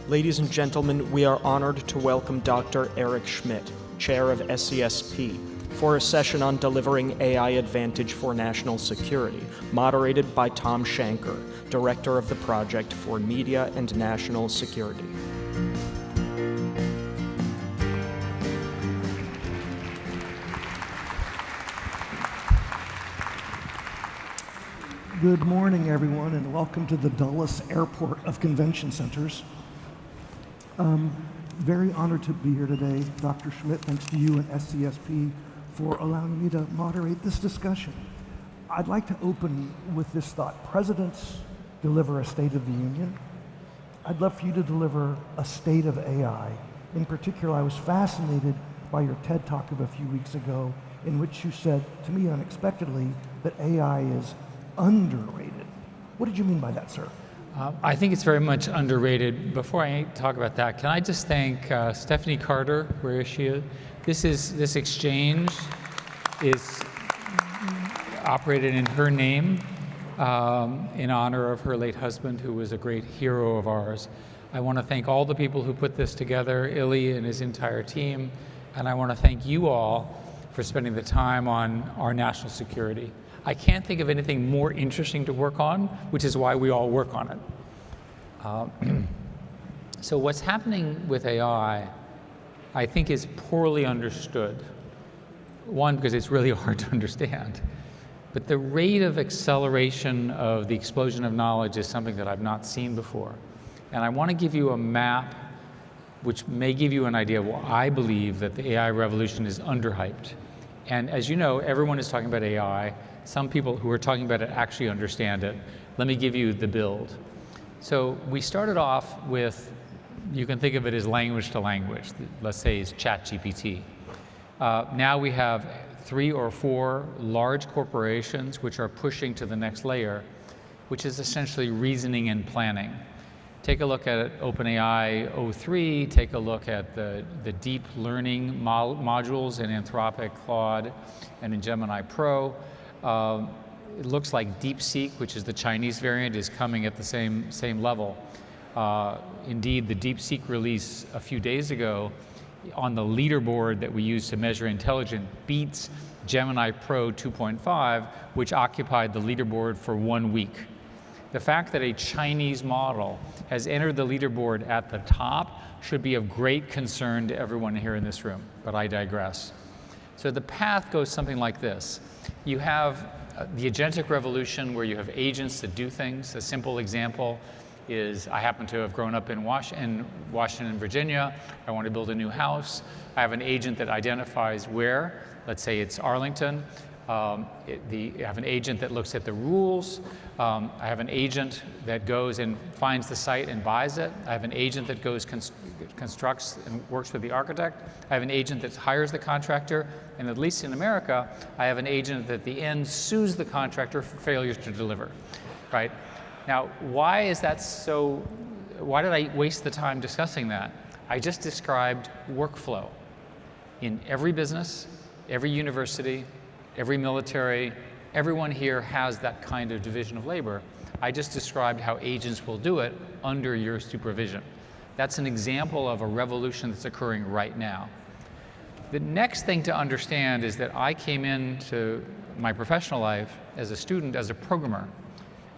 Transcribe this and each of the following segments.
Ladies and gentlemen, we are honored to welcome Dr. Eric Schmidt, Chair of SCSP, for a session on delivering AI advantage for national security, moderated by Thom Shanker, Director of the Project for Media and National Security. Good morning, everyone, and welcome to the Dulles Airport of Convention Centers. Very honored to be here today. Dr. Schmidt, thanks to you and SCSP for allowing me to moderate this discussion. I'd like to open with this thought. Presidents deliver a State of the Union. I'd love for you to deliver a state of AI. In particular, I was fascinated by your TED Talk of a few weeks ago, in which you said, to me unexpectedly, that AI is underrated. What did you mean by that, sir? I think it's very much underrated. Before I talk about that, can I just thank Stephanie Carter, where is she? This exchange is operated in her name in honor of her late husband, who was a great hero of ours. I want to thank all the people who put this together, Illy and his entire team, and I want to thank you all for spending the time on our national security. I can't think of anything more interesting to work on, which is why we all work on it. So what's happening with AI, I think, is poorly understood. One, because it's really hard to understand. But the rate of acceleration of the explosion of knowledge is something that I've not seen before. And I want to give you a map which may give you an idea of why I believe that the AI revolution is underhyped. And as you know, everyone is talking about AI. Some people who are talking about it actually understand it. Let me give you the build. So we started off with, you can think of it as language to language. Let's say it's ChatGPT. Now we have 3 or 4 large corporations which are pushing to the next layer, which is essentially reasoning and planning. Take a look at OpenAI 03, take a look at the deep learning modules in Anthropic, Claude, and in Gemini Pro. It looks like DeepSeek, which is the Chinese variant, is coming at the same level. Indeed, the DeepSeek release a few days ago on the leaderboard that we use to measure intelligence beats Gemini Pro 2.5, which occupied the leaderboard for 1 week. The fact that a Chinese model has entered the leaderboard at the top should be of great concern to everyone here in this room, but I digress. So the path goes something like this. You have the Agentic Revolution, where you have agents that do things. A simple example is, I happen to have grown up in Washington, Virginia. I want to build a new house. I have an agent that identifies where. Let's say it's Arlington. I have an agent that looks at the rules. I have an agent that goes and finds the site and buys it. I have an agent that goes constructs and works with the architect. I have an agent that hires the contractor. And at least in America, I have an agent that at the end sues the contractor for failures to deliver, right? Now, why is that so? Why did I waste the time discussing that? I just described workflow. In every business, every university, every military, everyone here has that kind of division of labor. I just described how agents will do it under your supervision. That's an example of a revolution that's occurring right now. The next thing to understand is that I came into my professional life as a student, as a programmer.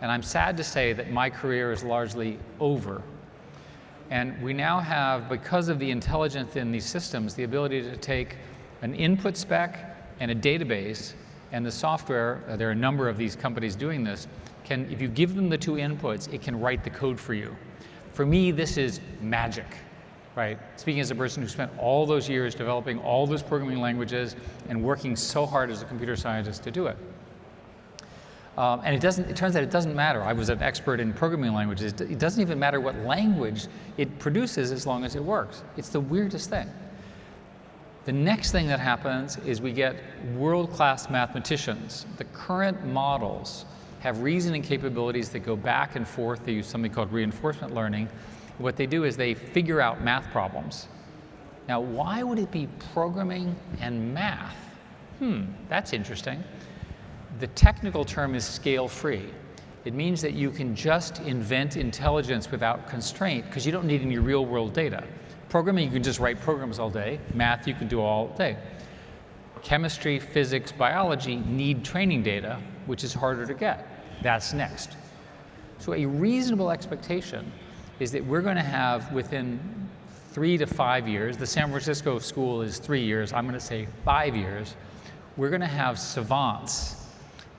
And I'm sad to say that my career is largely over. And we now have, because of the intelligence in these systems, the ability to take an input spec and a database, and the software, there are a number of these companies doing this, if you give them the 2 inputs, it can write the code for you. For me, this is magic, right? Speaking as a person who spent all those years developing all those programming languages and working so hard as a computer scientist to do it. And it turns out it doesn't matter. I was an expert in programming languages. It doesn't even matter what language it produces as long as it works. It's the weirdest thing. The next thing that happens is we get world-class mathematicians. The current models have reasoning capabilities that go back and forth. They use something called reinforcement learning. What they do is they figure out math problems. Now, why would it be programming and math? That's interesting. The technical term is scale-free. It means that you can just invent intelligence without constraint because you don't need any real world data. Programming, you can just write programs all day. Math, you can do all day. Chemistry, physics, biology need training data, which is harder to get. That's next. So a reasonable expectation is that we're going to have within 3 to 5 years, the San Francisco school is 3 years, I'm going to say 5 years, we're going to have savants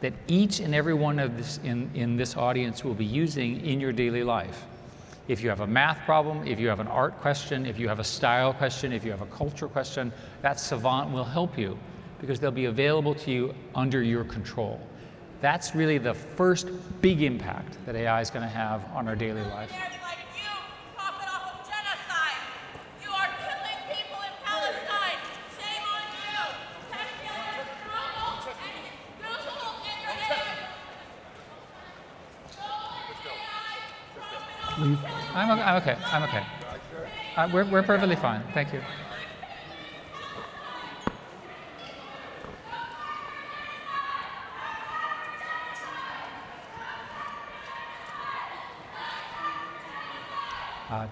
that each and every one of this in this audience will be using in your daily life. If you have a math problem, if you have an art question, if you have a style question, if you have a culture question, that savant will help you because they'll be available to you under your control. That's really the first big impact that AI is going to have on our daily life. Like you profit off of genocide. You are killing people in Palestine. Shame on you. Tech killers, Google, and your AI. Leave. I'm okay. I'm okay. We're perfectly fine. Thank you.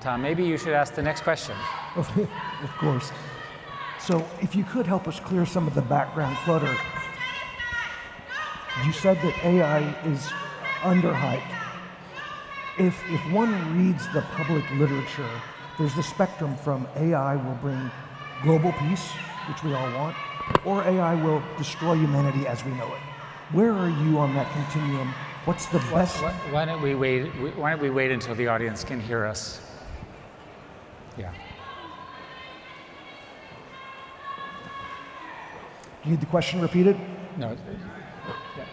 Thom, maybe you should ask the next question. Of course. So if you could help us clear some of the background clutter. You said that AI is underhyped. If one reads the public literature, there's the spectrum from AI will bring global peace, which we all want, or AI will destroy humanity as we know it. Where are you on that continuum? What's the best? Why don't we wait until the audience can hear us? Yeah. Do you need the question repeated? No. Yeah.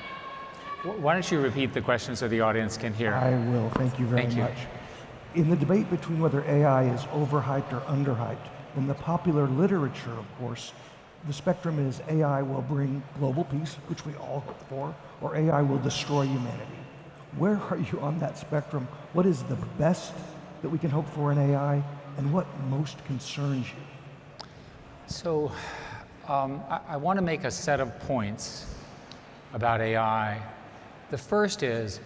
Why don't you repeat the question so the audience can hear? I will. Thank you very much. In the debate between whether AI is overhyped or underhyped, in the popular literature, of course, the spectrum is AI will bring global peace, which we all hope for, or AI will destroy humanity. Where are you on that spectrum? What is the best that we can hope for in AI, and what most concerns you? So I want to make a set of points about AI. The first is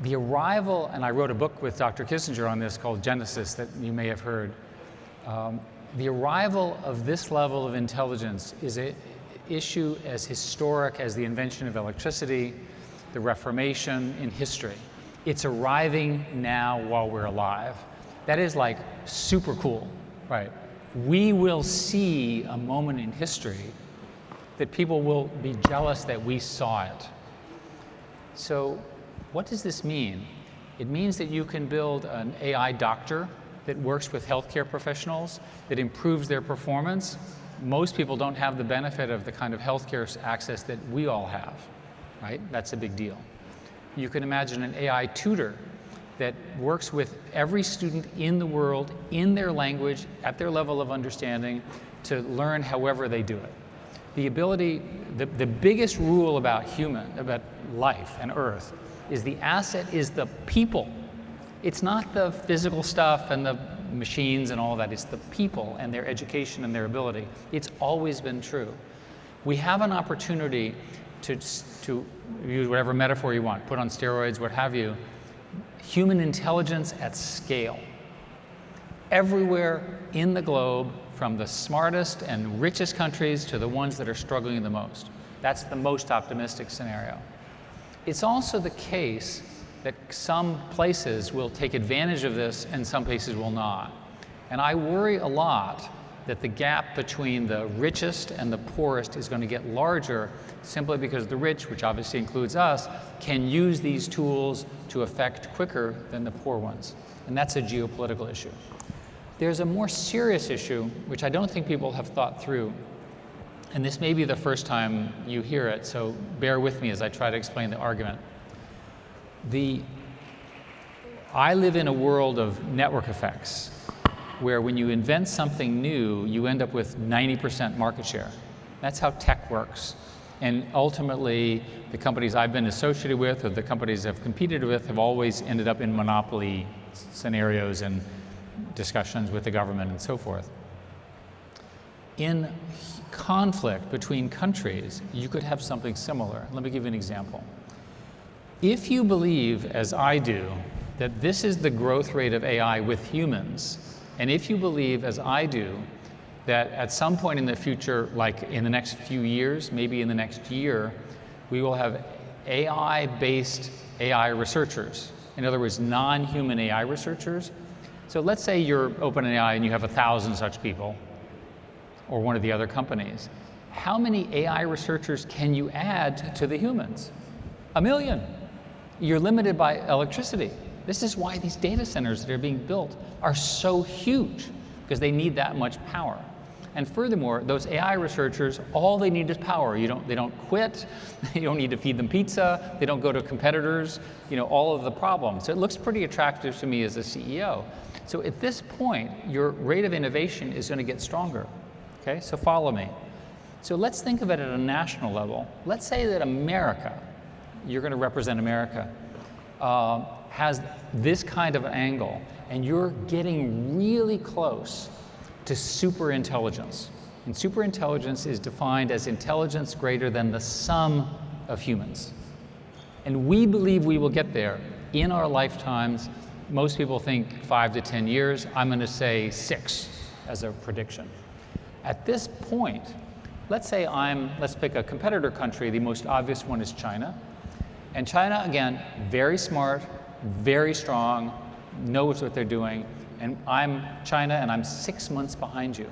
the arrival, and I wrote a book with Dr. Kissinger on this called Genesis that you may have heard. The arrival of this level of intelligence is an issue as historic as the invention of electricity, the Reformation in history. It's arriving now while we're alive. That is like super cool, right? We will see a moment in history that people will be jealous that we saw it. So what does this mean? It means that you can build an AI doctor that works with healthcare professionals, that improves their performance. Most people don't have the benefit of the kind of healthcare access that we all have, right? That's a big deal. You can imagine an AI tutor that works with every student in the world, in their language, at their level of understanding, to learn however they do it. The ability, the biggest rule about life and Earth is the asset is the people. It's not the physical stuff and the machines and all that, it's the people and their education and their ability. It's always been true. We have an opportunity to use whatever metaphor you want, put on steroids, what have you, human intelligence at scale. Everywhere in the globe, from the smartest and richest countries to the ones that are struggling the most. That's the most optimistic scenario. It's also the case that some places will take advantage of this and some places will not. And I worry a lot that the gap between the richest and the poorest is going to get larger simply because the rich, which obviously includes us, can use these tools to affect quicker than the poor ones. And that's a geopolitical issue. There's a more serious issue, which I don't think people have thought through. And this may be the first time you hear it, so bear with me as I try to explain the argument. I live in a world of network effects, where when you invent something new, you end up with 90% market share. That's how tech works. And ultimately, the companies I've been associated with, or the companies I've competed with, have always ended up in monopoly scenarios and discussions with the government and so forth. In conflict between countries, you could have something similar. Let me give you an example. If you believe, as I do, that this is the growth rate of AI with humans, and if you believe, as I do, that at some point in the future, like in the next few years, maybe in the next year, we will have AI-based AI researchers. In other words, non-human AI researchers. So let's say you're OpenAI and you have 1,000 such people, or one of the other companies. How many AI researchers can you add to the humans? 1 million. You're limited by electricity. This is why these data centers that are being built are so huge, because they need that much power. And furthermore, those AI researchers, all they need is power. They don't quit, you don't need to feed them pizza, they don't go to competitors, all of the problems. So it looks pretty attractive to me as a CEO. So at this point, your rate of innovation is going to get stronger. Okay, so follow me. So let's think of it at a national level. Let's say that America, you're going to represent America, has this kind of an angle, and you're getting really close to superintelligence. And superintelligence is defined as intelligence greater than the sum of humans. And we believe we will get there in our lifetimes. Most people think 5 to 10 years. I'm going to say 6 as a prediction. At this point, let's pick a competitor country. The most obvious one is China. And China, again, very smart, very strong, knows what they're doing. And I'm China, and I'm 6 months behind you.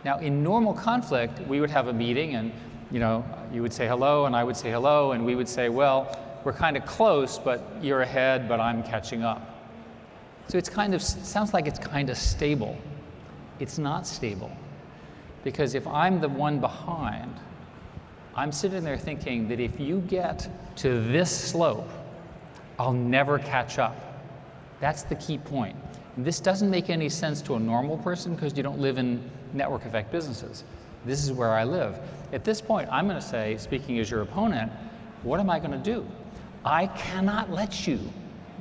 Now, in normal conflict, we would have a meeting, and you would say hello, and I would say hello, and we would say, well, we're kind of close, but you're ahead, but I'm catching up. So sounds like it's kind of stable. It's not stable, because if I'm the one behind, I'm sitting there thinking that if you get to this slope, I'll never catch up. That's the key point. And this doesn't make any sense to a normal person because you don't live in network effect businesses. This is where I live. At this point, I'm going to say, speaking as your opponent, what am I going to do? I cannot let you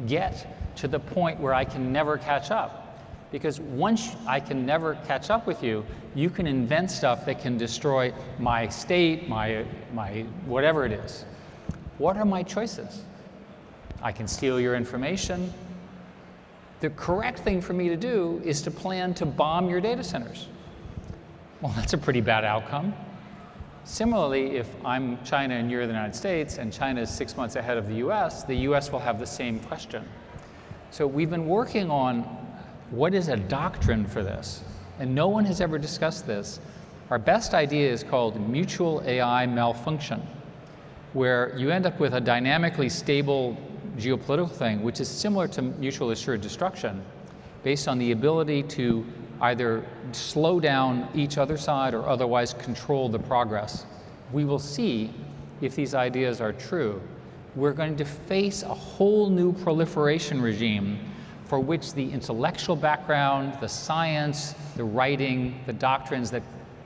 get to the point where I can never catch up. Because once I can never catch up with you, you can invent stuff that can destroy my state, my whatever it is. What are my choices? I can steal your information. The correct thing for me to do is to plan to bomb your data centers. Well, that's a pretty bad outcome. Similarly, if I'm China and you're the United States, and China is 6 months ahead of the US will have the same question. So we've been working on what is a doctrine for this, and no one has ever discussed this. Our best idea is called mutual AI malfunction, where you end up with a dynamically stable geopolitical thing, which is similar to mutual assured destruction, based on the ability to either slow down each other side or otherwise control the progress. We will see if these ideas are true. We're going to face a whole new proliferation regime for which the intellectual background, the science, the writing, the doctrines that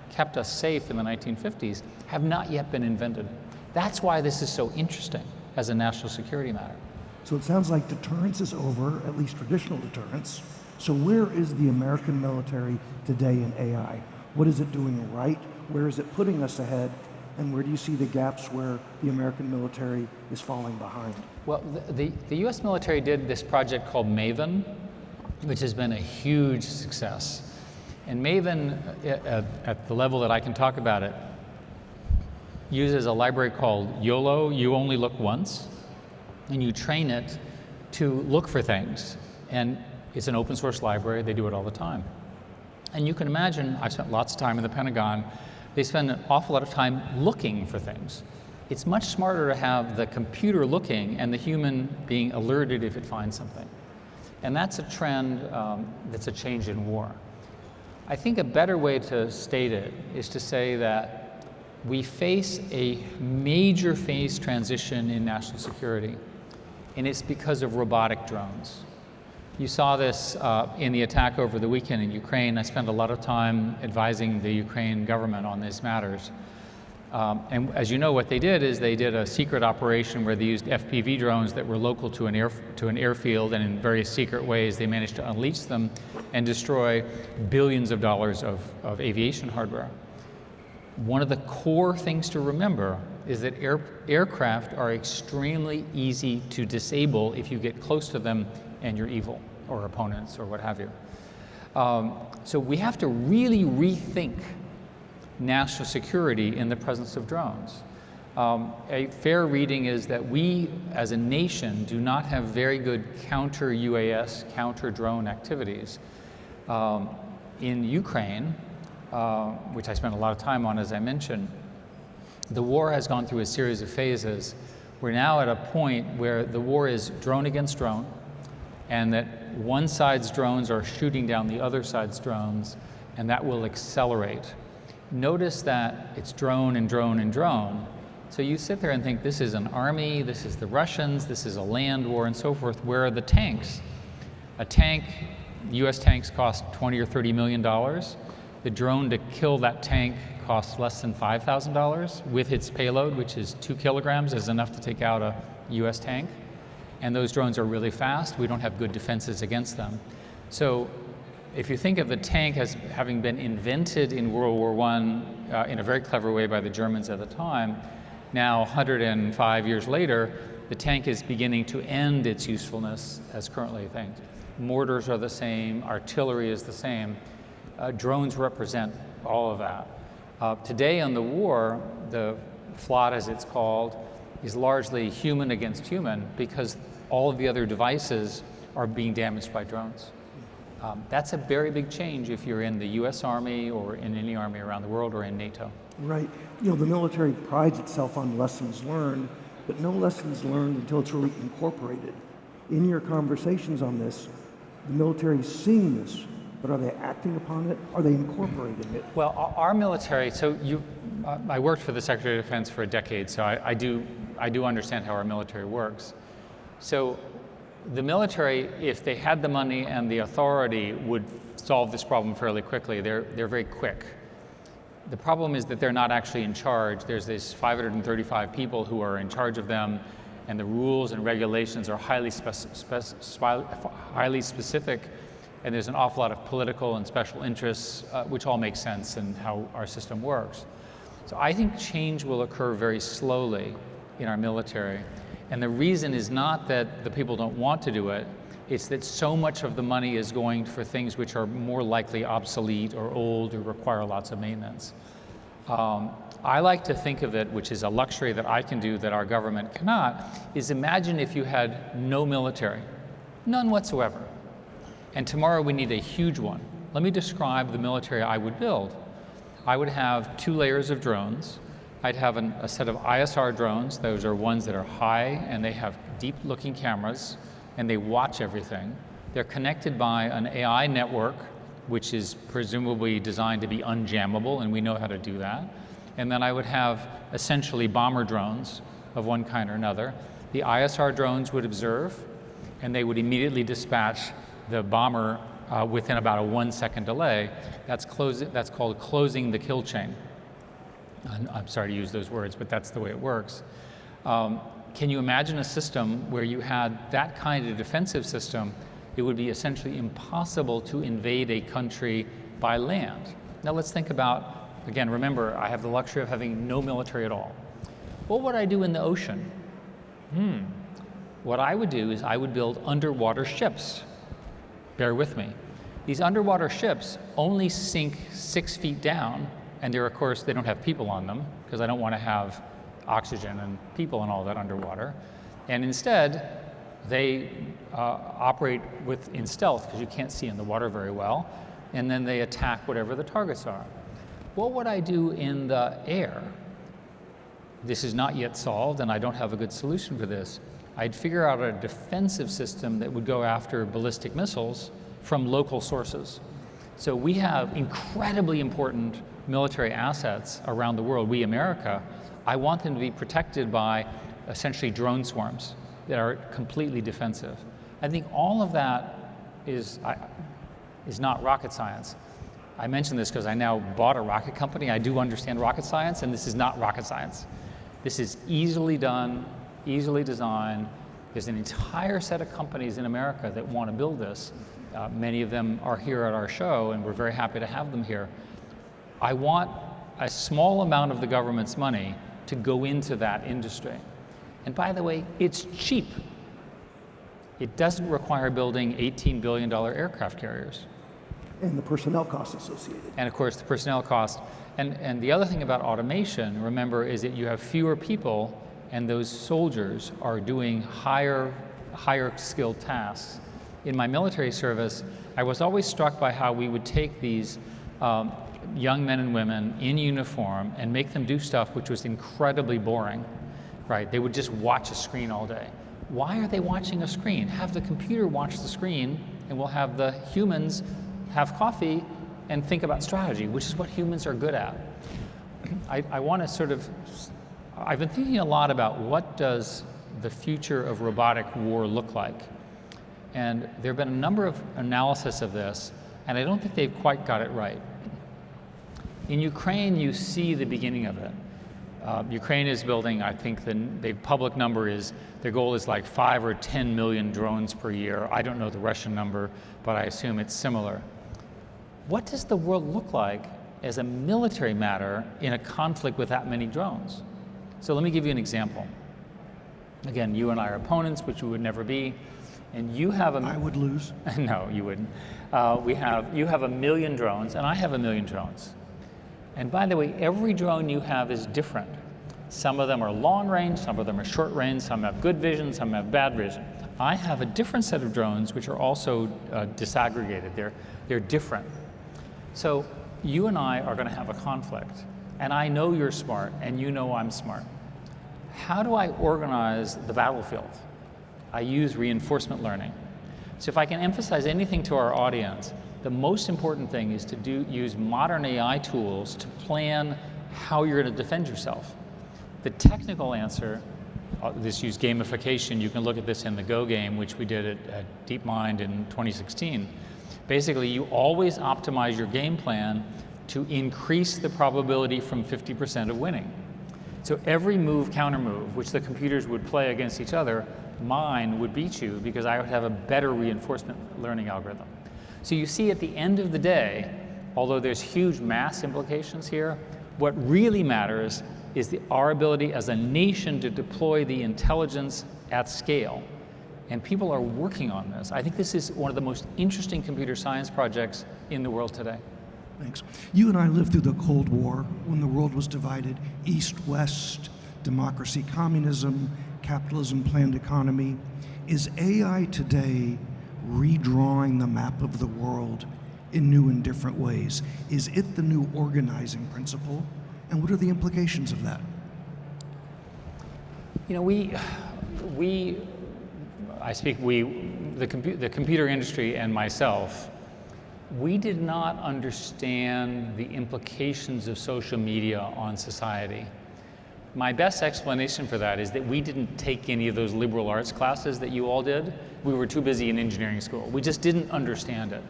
kept us safe in the 1950s have not yet been invented. That's why this is so interesting as a national security matter. So it sounds like deterrence is over, at least traditional deterrence. So where is the American military today in AI? What is it doing right? Where is it putting us ahead? And where do you see the gaps where the American military is falling behind? Well, the US military did this project called Maven, which has been a huge success. And Maven, at the level that I can talk about it, uses a library called YOLO, You Only Look Once, and you train it to look for things. And it's an open source library, they do it all the time. And you can imagine, I've spent lots of time in the Pentagon, they spend an awful lot of time looking for things. It's much smarter to have the computer looking and the human being alerted if it finds something. And that's a trend that's a change in war. I think a better way to state it is to say that we face a major phase transition in national security, and it's because of robotic drones. You saw this in the attack over the weekend in Ukraine. I spent a lot of time advising the Ukraine government on these matters. And as you know, what they did is they did a secret operation where they used FPV drones that were local to an airfield, and in very secret ways they managed to unleash them and destroy billions of dollars of aviation hardware. One of the core things to remember is that aircraft are extremely easy to disable if you get close to them and you're evil, or opponents, or what have you. So we have to really rethink national security in the presence of drones. A fair reading is that we, as a nation, do not have very good counter-UAS, counter-drone activities. In Ukraine, which I spent a lot of time on, as I mentioned, the war has gone through a series of phases. We're now at a point where the war is drone against drone, and that one side's drones are shooting down the other side's drones, and that will accelerate. Notice that it's drone and drone and drone. So you sit there and think, this is an army, this is the Russians, this is a land war, and so forth. Where are the tanks? A tank, US tanks cost $20 or $30 million. The drone to kill that tank costs less than $5,000 with its payload, which is 2 kilograms, is enough to take out a US tank. And those drones are really fast. We don't have good defenses against them. So if you think of the tank as having been invented in World War I in a very clever way by the Germans at the time, now 105 years later, the tank is beginning to end its usefulness as currently things. Mortars are the same, artillery is the same. Drones represent all of that. Today in the war, the FLOT, as it's called, is largely human against human because all of the other devices are being damaged by drones. That's a very big change if you're in the US Army or in any army around the world or in NATO. Right. You know, the military prides itself on lessons learned, but no lessons learned until it's really incorporated. In your conversations on this, the military is seeing this, but are they acting upon it? Are they incorporating it? Well, our military, so I worked for the Secretary of Defense for a decade, so I do understand how our military works. So the military, if they had the money and the authority, would solve this problem fairly quickly. They're very quick. The problem is that they're not actually in charge. There's these 535 people who are in charge of them, and the rules and regulations are highly specific, and there's an awful lot of political and special interests, which all make sense in how our system works. So I think change will occur very slowly in our military. And the reason is not that the people don't want to do it, it's that so much of the money is going for things which are more likely obsolete or old or require lots of maintenance. I like to think of it, which is a luxury that I can do that our government cannot, is imagine if you had no military, none whatsoever. And tomorrow we need a huge one. Let me describe the military I would build. I would have 2 layers of drones. I'd have a set of ISR drones. Those are ones that are high and they have deep-looking cameras and they watch everything. They're connected by an AI network, which is presumably designed to be unjammable, and we know how to do that. And then I would have essentially bomber drones of one kind or another. The ISR drones would observe, and they would immediately dispatch the bomber within about a 1-second delay. That's called closing the kill chain. I'm sorry to use those words, but that's the way it works. Can you imagine a system where you had that kind of defensive system? It would be essentially impossible to invade a country by land. Now let's think about, again, remember, I have the luxury of having no military at all. What would I do in the ocean? What I would do is I would build underwater ships. Bear with me. These underwater ships only sink 6 feet down, and they're, of course, they don't have people on them, because I don't want to have oxygen and people and all that underwater. And instead, they operate in stealth, because you can't see in the water very well, and then they attack whatever the targets are. What would I do in the air? This is not yet solved, and I don't have a good solution for this. I'd figure out a defensive system that would go after ballistic missiles from local sources. So we have incredibly important military assets around the world, we America. I want them to be protected by essentially drone swarms that are completely defensive. I think all of that is not rocket science. I mention this because I now bought a rocket company. I do understand rocket science, and this is not rocket science. This is easily done, easily designed. There's an entire set of companies in America that want to build this. Many of them are here at our show, and we're very happy to have them here. I want a small amount of the government's money to go into that industry. And by the way, it's cheap. It doesn't require building $18 billion aircraft carriers. And the personnel costs associated. And of course, the personnel cost. And the other thing about automation, remember, is that you have fewer people, and those soldiers are doing higher skilled tasks. In my military service, I was always struck by how we would take these young men and women in uniform and make them do stuff which was incredibly boring, right? They would just watch a screen all day. Why are they watching a screen? Have the computer watch the screen, and we'll have the humans have coffee and think about strategy, which is what humans are good at. I want to sort of, I've been thinking a lot about what does the future of robotic war look like? And there have been a number of analysis of this, and I don't think they've quite got it right. In Ukraine, you see the beginning of it. Ukraine is building, I think the public number is, their goal is like 5 or 10 million drones per year. I don't know the Russian number, but I assume it's similar. What does the world look like as a military matter in a conflict with that many drones? So let me give you an example. Again, you and I are opponents, which we would never be, and you have a... I would lose. No, you wouldn't. You have 1 million drones, and I have 1 million drones. And by the way, every drone you have is different. Some of them are long range, some of them are short range, some have good vision, some have bad vision. I have a different set of drones which are also disaggregated. They're different. So you and I are going to have a conflict, and I know you're smart, and you know I'm smart. How do I organize the battlefield? I use reinforcement learning. So if I can emphasize anything to our audience, the most important thing is to use modern AI tools to plan how you're going to defend yourself. The technical answer, this use gamification, you can look at this in the Go game, which we did at DeepMind in 2016. Basically, you always optimize your game plan to increase the probability from 50% of winning. So every move, counter move, which the computers would play against each other, mine would beat you because I would have a better reinforcement learning algorithm. So you see, at the end of the day, although there's huge mass implications here, what really matters is our ability as a nation to deploy the intelligence at scale. And people are working on this. I think this is one of the most interesting computer science projects in the world today. Thanks. You and I lived through the Cold War when the world was divided east-west, democracy, communism, capitalism, planned economy. Is AI today redrawing the map of the world in new and different ways? Is it the new organizing principle? And what are the implications of that? You know, the computer industry and myself, we did not understand the implications of social media on society. My best explanation for that is that we didn't take any of those liberal arts classes that you all did. We were too busy in engineering school. We just didn't understand it.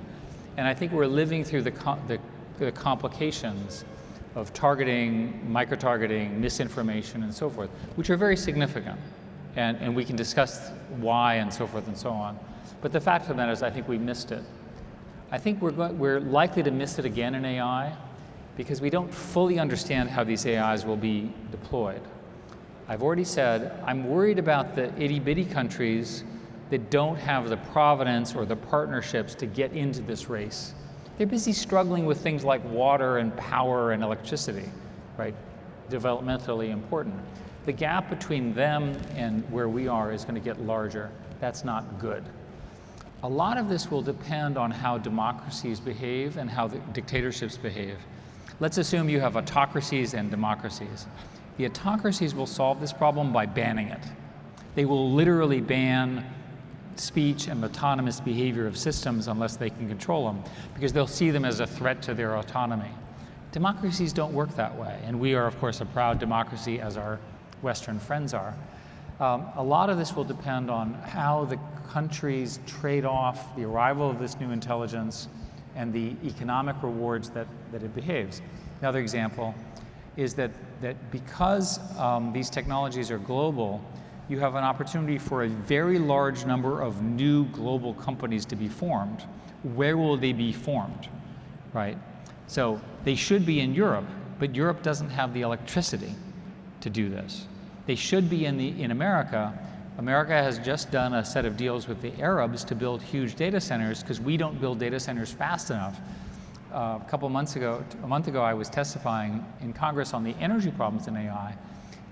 And I think we're living through the complications of targeting, micro-targeting, misinformation, and so forth, which are very significant. And we can discuss why and so forth and so on. But the fact of the matter is, I think we missed it. I think we're likely to miss it again in AI because we don't fully understand how these AIs will be deployed. I've already said I'm worried about the itty-bitty countries that don't have the provenance or the partnerships to get into this race. They're busy struggling with things like water and power and electricity, right? Developmentally important. The gap between them and where we are is going to get larger. That's not good. A lot of this will depend on how democracies behave and how the dictatorships behave. Let's assume you have autocracies and democracies. The autocracies will solve this problem by banning it. They will literally ban speech and autonomous behavior of systems unless they can control them, because they'll see them as a threat to their autonomy. Democracies don't work that way, and we are, of course, a proud democracy, as our Western friends are. A lot of this will depend on how the countries trade off the arrival of this new intelligence and the economic rewards that it behaves. Another example is that because these technologies are global, you have an opportunity for a very large number of new global companies to be formed. Where will they be formed, right? So they should be in Europe, but Europe doesn't have the electricity to do this. They should be in America. America has just done a set of deals with the Arabs to build huge data centers because we don't build data centers fast enough. A month ago, I was testifying in Congress on the energy problems in AI.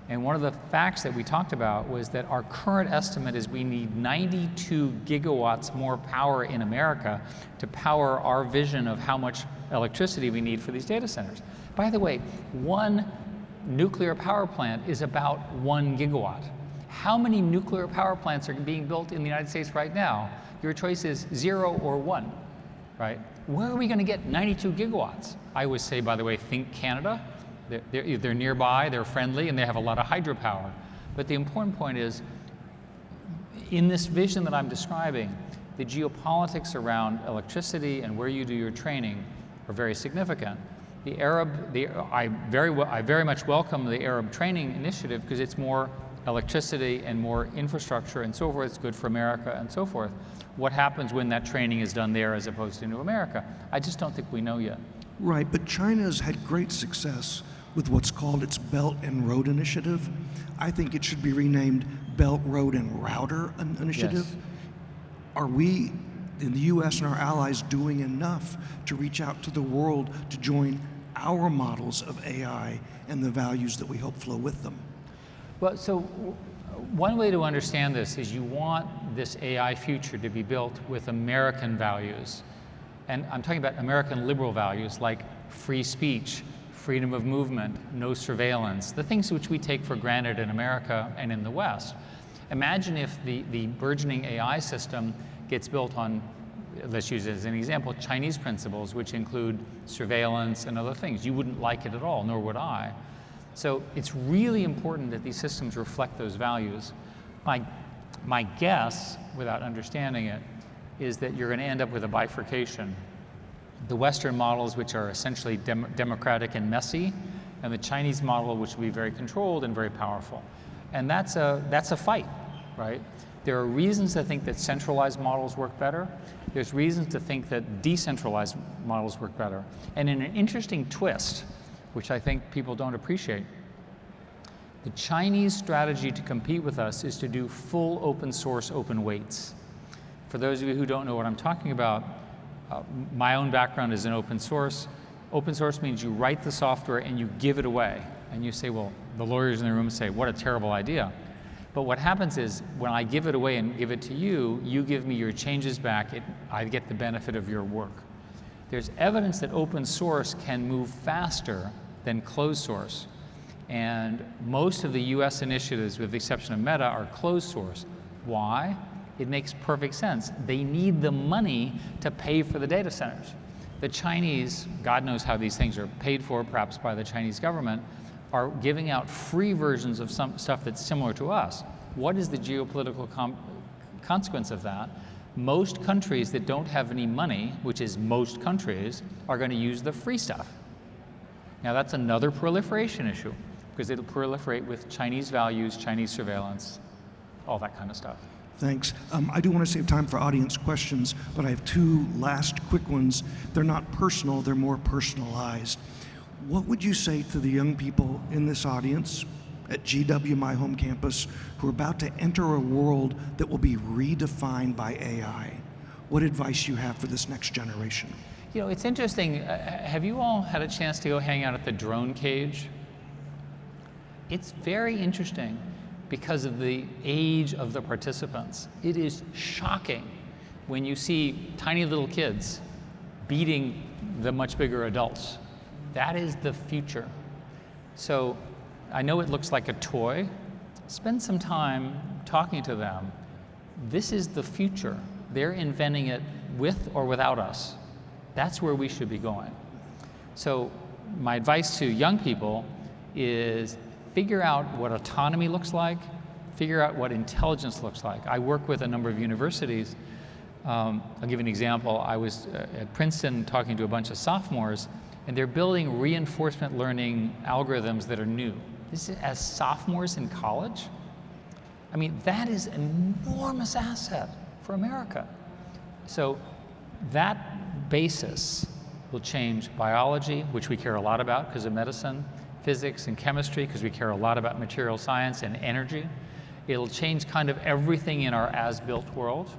And one of the facts that we talked about was that our current estimate is we need 92 gigawatts more power in America to power our vision of how much electricity we need for these data centers. By the way, one nuclear power plant is about 1 gigawatt. How many nuclear power plants are being built in the United States right now? Your choice is 0 or 1, right? Where are we going to get 92 gigawatts? I always say, by the way, think Canada. They're nearby, they're friendly, and they have a lot of hydropower. But the important point is, in this vision that I'm describing, the geopolitics around electricity and where you do your training are very significant. I very much welcome the Arab training initiative because it's more electricity and more infrastructure and so forth. It's good for America and so forth. What happens when that training is done there as opposed to New America? I just don't think we know yet. Right, but China's had great success with what's called its Belt and Road Initiative. I think it should be renamed Belt, Road, and Router Initiative. Yes. Are we, in the US and our allies, doing enough to reach out to the world to join our models of AI and the values that we hope flow with them? Well, so one way to understand this is you want this AI future to be built with American values. And I'm talking about American liberal values like free speech, freedom of movement, no surveillance, the things which we take for granted in America and in the West. Imagine if the burgeoning AI system gets built on, let's use it as an example, Chinese principles, which include surveillance and other things. You wouldn't like it at all, nor would I. So it's really important that these systems reflect those values. My guess, without understanding it, is that you're going to end up with a bifurcation. The Western models, which are essentially democratic and messy, and the Chinese model, which will be very controlled and very powerful. And that's a fight, right? There are reasons to think that centralized models work better. There's reasons to think that decentralized models work better. And in an interesting twist, which I think people don't appreciate, the Chinese strategy to compete with us is to do full open source open weights. For those of you who don't know what I'm talking about, my own background is in open source. Open source means you write the software and you give it away. And you say, well, the lawyers in the room say, what a terrible idea. But what happens is, when I give it away and give it to you, you give me your changes back, I get the benefit of your work. There's evidence that open source can move faster than closed source. And most of the US initiatives, with the exception of Meta, are closed source. Why? It makes perfect sense. They need the money to pay for the data centers. The Chinese, God knows how these things are paid for, perhaps by the Chinese government, are giving out free versions of some stuff that's similar to us. What is the geopolitical consequence of that? Most countries that don't have any money, which is most countries, are going to use the free stuff. Now that's another proliferation issue, because it'll proliferate with Chinese values, Chinese surveillance, all that kind of stuff. Thanks. I do want to save time for audience questions, but I have two last quick ones. They're not personal, they're more personalized. What would you say to the young people in this audience at GW, my home campus, who are about to enter a world that will be redefined by AI? What advice you have for this next generation? You know, it's interesting. Have you all had a chance to go hang out at the drone cage? It's very interesting because of the age of the participants. It is shocking when you see tiny little kids beating the much bigger adults. That is the future. So I know it looks like a toy. Spend some time talking to them. This is the future. They're inventing it with or without us. That's where we should be going. So my advice to young people is figure out what autonomy looks like, figure out what intelligence looks like. I work with a number of universities. I'll give you an example. I was at Princeton talking to a bunch of sophomores, and they're building reinforcement learning algorithms that are new. This is as sophomores in college. I mean, that is an enormous asset for America. So that basis will change biology, which we care a lot about because of medicine, physics and chemistry because we care a lot about material science and energy. It'll change kind of everything in our as-built world.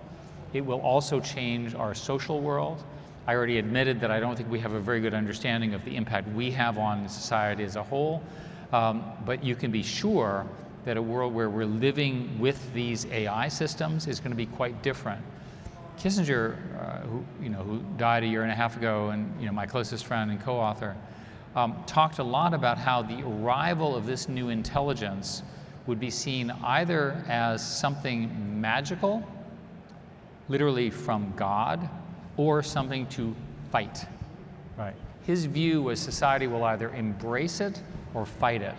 It will also change our social world. I already admitted that I don't think we have a very good understanding of the impact we have on society as a whole, but you can be sure that a world where we're living with these AI systems is going to be quite different. Kissinger, who died a year and a half ago, and my closest friend and co-author, talked a lot about how the arrival of this new intelligence would be seen either as something magical, literally from God, or something to fight. Right. His view was society will either embrace it or fight it.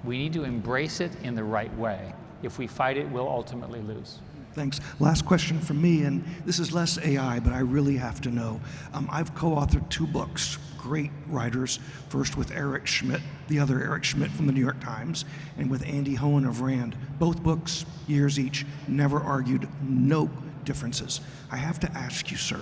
We need to embrace it in the right way. If we fight it, we'll ultimately lose. Thanks. Last question from me, and this is less AI, but I really have to know. I've co-authored 2 books, great writers, first with Eric Schmidt, the other Eric Schmidt from the New York Times, and with Andy Hohen of RAND. Both books, years each, never argued, no differences. I have to ask you, sir,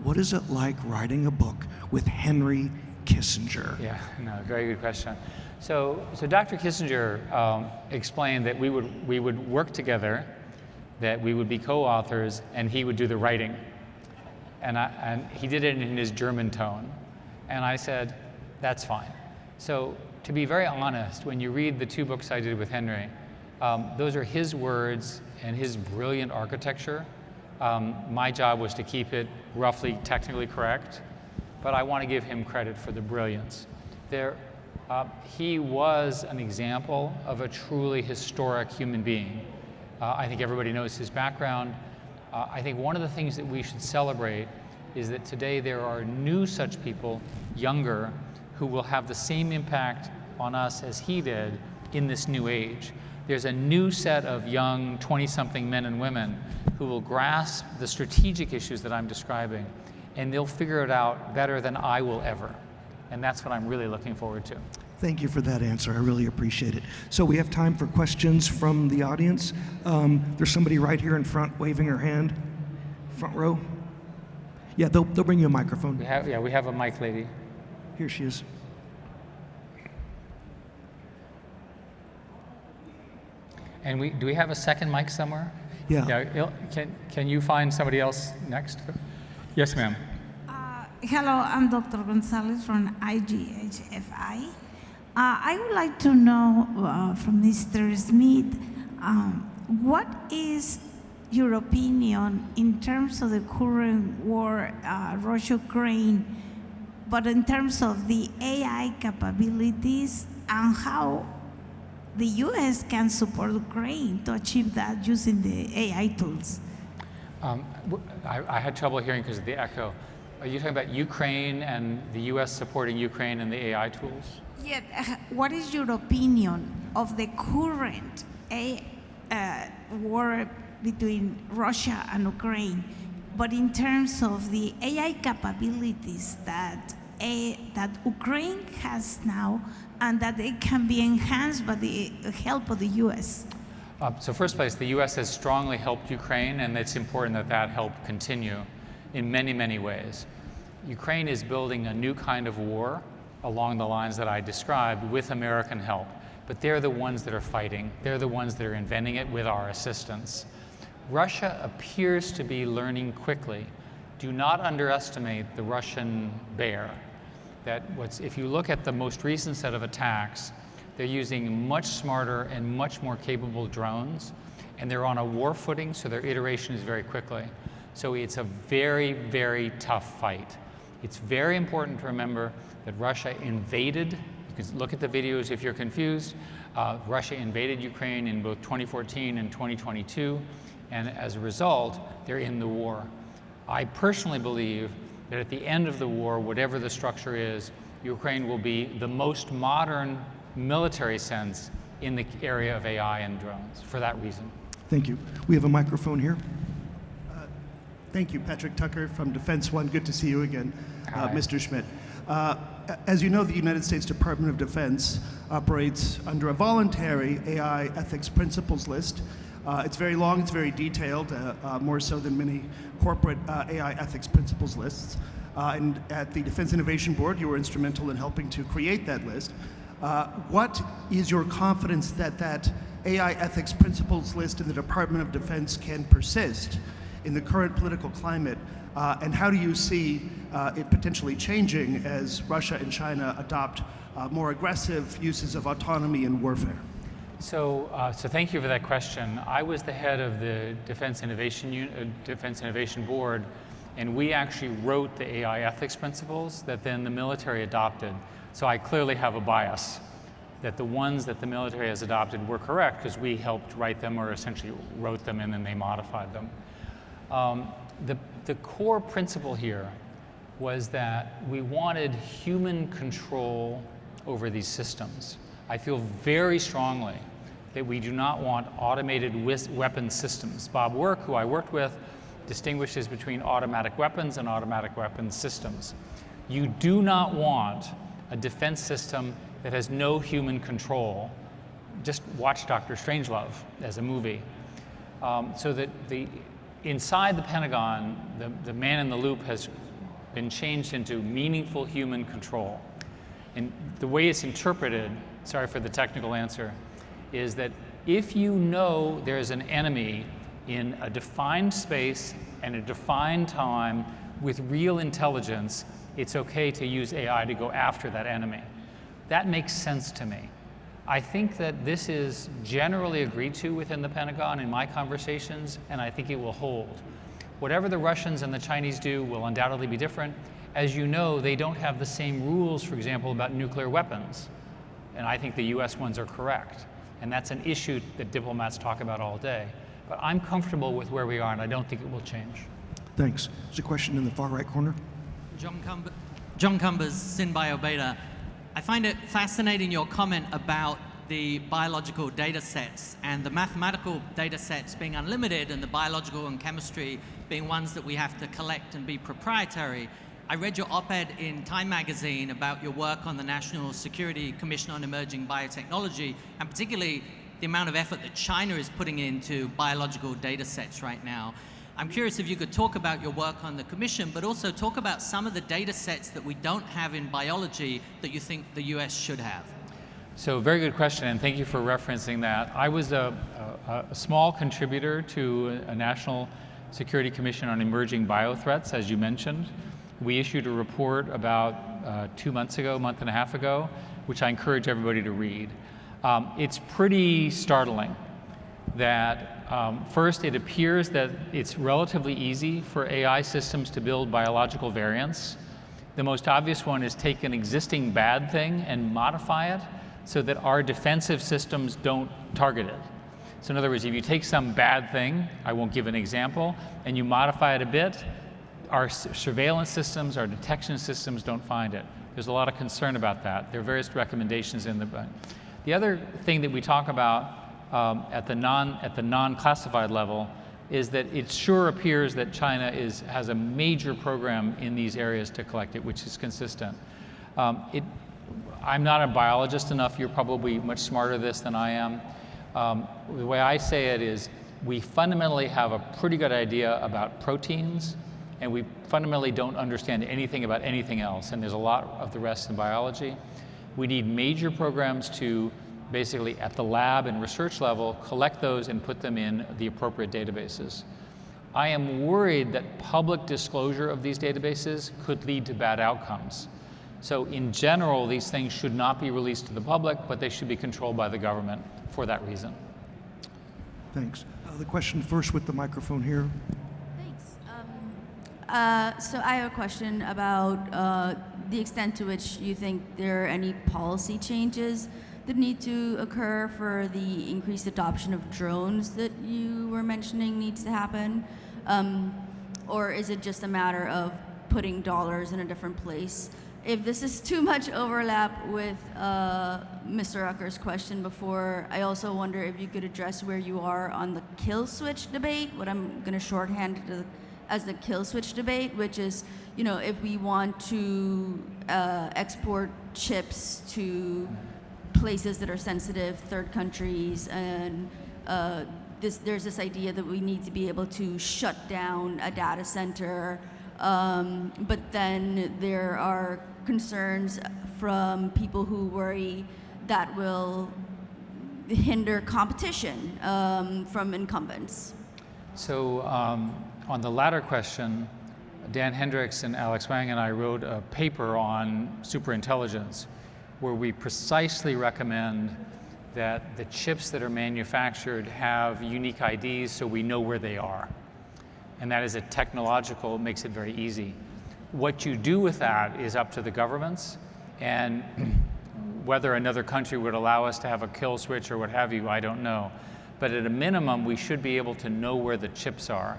what is it like writing a book with Henry Kissinger? Yeah, no, very good question. So Dr. Kissinger explained that we would work together, that we would be co-authors, and he would do the writing. And he did it in his German tone. And I said, that's fine. So to be very honest, when you read the 2 books I did with Henry, those are his words and his brilliant architecture. My job was to keep it roughly technically correct, but I want to give him credit for the brilliance. He was an example of a truly historic human being. I think everybody knows his background. I think one of the things that we should celebrate is that today there are new such people, younger, who will have the same impact on us as he did in this new age. There's a new set of young 20-something men and women who will grasp the strategic issues that I'm describing, and they'll figure it out better than I will ever. And that's what I'm really looking forward to. Thank you for that answer. I really appreciate it. So we have time for questions from the audience. There's somebody right here in front waving her hand. Front row. Yeah, they'll bring you a microphone. We have a mic lady. Here she is. And do we have a second mic somewhere? Yeah. Can you find somebody else next? Yes, ma'am. Hello, I'm Dr. Gonzalez from IGHFI. I would like to know from Mr. Schmidt, what is your opinion in terms of the current war, Russia-Ukraine, but in terms of the AI capabilities and how the U.S. can support Ukraine to achieve that using the AI tools? I had trouble hearing because of the echo. Are you talking about Ukraine and the U.S. supporting Ukraine and the AI tools? Yeah, what is your opinion of the current war between Russia and Ukraine, but in terms of the AI capabilities that Ukraine has now and that they can be enhanced by the help of the U.S.? So first place, the U.S. has strongly helped Ukraine, and it's important that that help continue in many, many ways. Ukraine is building a new kind of war along the lines that I described with American help, but they're the ones that are fighting. They're the ones that are inventing it with our assistance. Russia appears to be learning quickly. Do not underestimate the Russian bear. If you look at the most recent set of attacks, they're using much smarter and much more capable drones, and they're on a war footing, so their iteration is very quickly. So it's a very, very tough fight. It's very important to remember that Russia invaded. You can look at the videos if you're confused. Russia invaded Ukraine in both 2014 and 2022, and as a result, they're in the war. I personally believe that at the end of the war, whatever the structure is, Ukraine will be the most modern military sense in the area of AI and drones for that reason. Thank you. We have a microphone here. Thank you, Patrick Tucker from Defense One. Good to see you again, Mr. Schmidt. As you know, the United States Department of Defense operates under a voluntary AI ethics principles list. It's very long, it's very detailed, more so than many corporate AI ethics principles lists. And at the Defense Innovation Board, you were instrumental in helping to create that list. What is your confidence that that AI ethics principles list in the Department of Defense can persist in the current political climate? And how do you see it potentially changing as Russia and China adopt more aggressive uses of autonomy in warfare? So thank you for that question. I was the head of the Defense Innovation Board, and we actually wrote the AI ethics principles that then the military adopted. So I clearly have a bias that the ones that the military has adopted were correct because we helped write them or essentially wrote them and then they modified them. The core principle here was that we wanted human control over these systems. I feel very strongly that we do not want automated weapon systems. Bob Work, who I worked with, distinguishes between automatic weapons and automatic weapons systems. You do not want a defense system that has no human control. Just watch Dr. Strangelove as a movie. So that inside the Pentagon, the man in the loop has been changed into meaningful human control. And the way it's interpreted, sorry for the technical answer, is that if you know there's an enemy in a defined space and a defined time with real intelligence, it's okay to use AI to go after that enemy. That makes sense to me. I think that this is generally agreed to within the Pentagon in my conversations, and I think it will hold. Whatever the Russians and the Chinese do will undoubtedly be different. As you know, they don't have the same rules, for example, about nuclear weapons. And I think the US ones are correct. And that's an issue that diplomats talk about all day. But I'm comfortable with where we are, and I don't think it will change. Thanks. There's a question in the far right corner. John Cumber's SynBio Beta. I find it fascinating your comment about the biological data sets and the mathematical data sets being unlimited and the biological and chemistry being ones that we have to collect and be proprietary. I read your op-ed in Time magazine about your work on the National Security Commission on Emerging Biotechnology, and particularly the amount of effort that China is putting into biological data sets right now. I'm curious if you could talk about your work on the commission, but also talk about some of the data sets that we don't have in biology that you think the US should have. So very good question, and thank you for referencing that. I was a small contributor to a National Security Commission on Emerging Biothreats, as you mentioned. We issued a report about 2 months ago, month and a half ago, which I encourage everybody to read. It's pretty startling that first, it appears that it's relatively easy for AI systems to build biological variants. The most obvious one is take an existing bad thing and modify it so that our defensive systems don't target it. So in other words, if you take some bad thing, I won't give an example, and you modify it a bit, our surveillance systems, our detection systems don't find it. There's a lot of concern about that. There are various recommendations in the book. The other thing that we talk about at the non-classified level is that it sure appears that China has a major program in these areas to collect it, which is consistent. I'm not a biologist enough. You're probably much smarter at this than I am. The way I say it is we fundamentally have a pretty good idea about proteins, and we fundamentally don't understand anything about anything else, and there's a lot of the rest in biology. We need major programs to basically at the lab and research level collect those and put them in the appropriate databases. I am worried that public disclosure of these databases could lead to bad outcomes. So in general, these things should not be released to the public, but they should be controlled by the government for that reason. Thanks. The question first with the microphone here. So I have a question about the extent to which you think there are any policy changes that need to occur for the increased adoption of drones that you were mentioning needs to happen? Or is it just a matter of putting dollars in a different place? If this is too much overlap with Mr. Rucker's question before, I also wonder if you could address where you are on the kill switch debate, what I'm going to shorthand as the kill switch debate, which is, if we want to export chips to places that are sensitive, third countries, and there's this idea that we need to be able to shut down a data center, but then there are concerns from people who worry that will hinder competition from incumbents. So on the latter question, Dan Hendricks and Alex Wang and I wrote a paper on superintelligence where we precisely recommend that the chips that are manufactured have unique IDs so we know where they are. And that is a technological, makes it very easy. What you do with that is up to the governments, and whether another country would allow us to have a kill switch or what have you, I don't know. But at a minimum, we should be able to know where the chips are.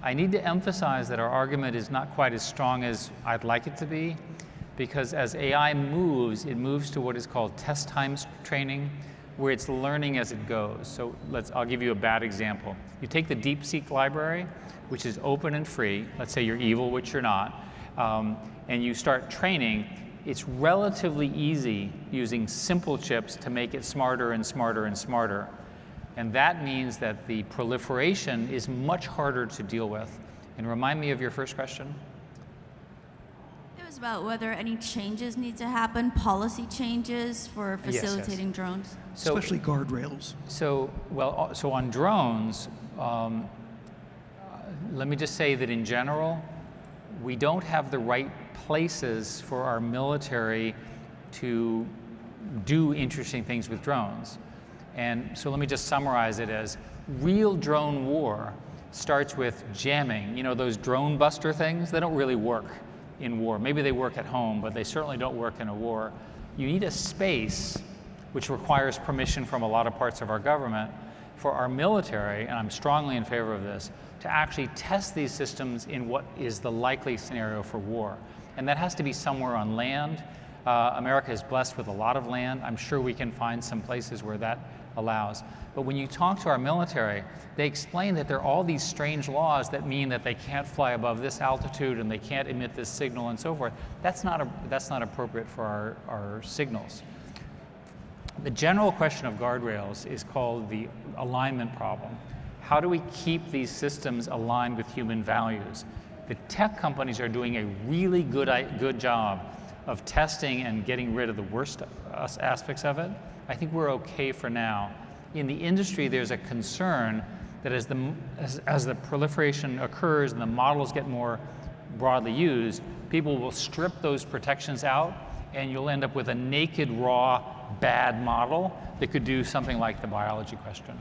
I need to emphasize that our argument is not quite as strong as I'd like it to be, because as AI moves, it moves to what is called test times training, where it's learning as it goes. So I'll give you a bad example. You take the DeepSeek library, which is open and free, let's say you're evil, which you're not, and you start training. It's relatively easy using simple chips to make it smarter and smarter and smarter. And that means that the proliferation is much harder to deal with. And remind me of your first question. It was about whether any changes need to happen, policy changes for facilitating drones. So, Especially guardrails. So on drones, let me just say that in general, we don't have the right places for our military to do interesting things with drones. And so let me just summarize it as real drone war starts with jamming. You know, those drone buster things, they don't really work in war. Maybe they work at home, but they certainly don't work in a war. You need a space, which requires permission from a lot of parts of our government, for our military, and I'm strongly in favor of this, to actually test these systems in what is the likely scenario for war. And that has to be somewhere on land. America is blessed with a lot of land. I'm sure we can find some places where that allows. But when you talk to our military, they explain that there are all these strange laws that mean that they can't fly above this altitude and they can't emit this signal and so forth. That's not appropriate for our signals. The general question of guardrails is called the alignment problem. How do we keep these systems aligned with human values? The tech companies are doing a really good job of testing and getting rid of the worst aspects of it. I think we're okay for now. In the industry, there's a concern that as the proliferation occurs and the models get more broadly used, people will strip those protections out, and you'll end up with a naked, raw, bad model that could do something like the biology question.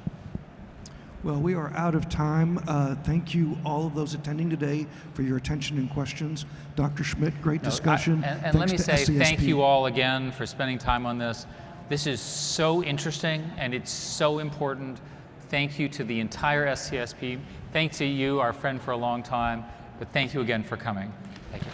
Well, we are out of time. Thank you, all of those attending today, for your attention and questions. Dr. Schmidt, great discussion. And let me say SCSP. Thank you all again for spending time on this. This is so interesting and it's so important. Thank you to the entire SCSP. Thanks to you, our friend for a long time, but thank you again for coming. Thank you.